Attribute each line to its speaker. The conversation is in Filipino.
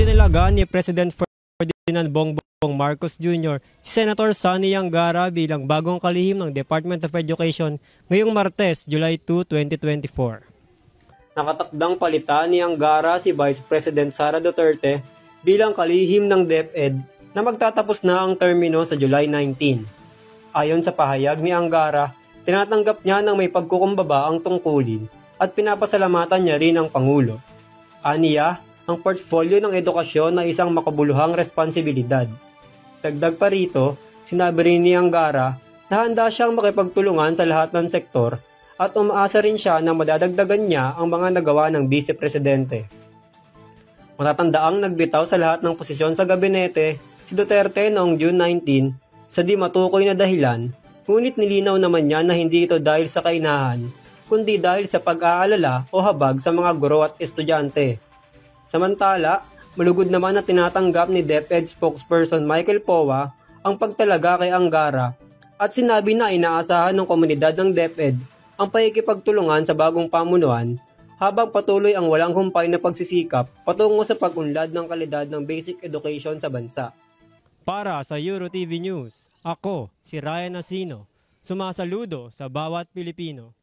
Speaker 1: Itinalaga ni President Ferdinand Bongbong Marcos Jr. si Senator Sonny Angara bilang bagong kalihim ng Department of Education ngayong Martes, July 2, 2024. Nakatakdang palitan ni Angara si Vice President Sara Duterte bilang kalihim ng DepEd na magtatapos na ang termino sa July 19. Ayon sa pahayag ni Angara, tinatanggap niya ng may pagkukumbaba ang tungkulin at pinapasalamatan niya rin ang Pangulo. Aniya, ang portfolyo ng edukasyon ay isang makabuluhang responsibilidad. Dagdag pa rito, sinabi rin ni Angara na handa siyang makipagtulungan sa lahat ng sektor at umaasa rin siya na madadagdagan niya ang mga nagawa ng Vice Presidente. Matatandaang nagbitaw sa lahat ng posisyon sa gabinete si Duterte noong June 19 sa di matukoy na dahilan, ngunit nilinaw naman niya na hindi ito dahil sa kainahan, kundi dahil sa pag-aalala o habag sa mga guro at estudyante. Samantala, malugod naman na tinatanggap ni DepEd spokesperson Michael Powa ang pagtalaga kay Angara at sinabi na inaasahan ng komunidad ng DepEd ang pakikipagtulungan sa bagong pamunuan habang patuloy ang walang humpay na pagsisikap patungo sa pag-unlad ng kalidad ng basic education sa bansa. Para sa EuroTV News, ako si Ryan Asino, sumasaludo sa bawat Pilipino.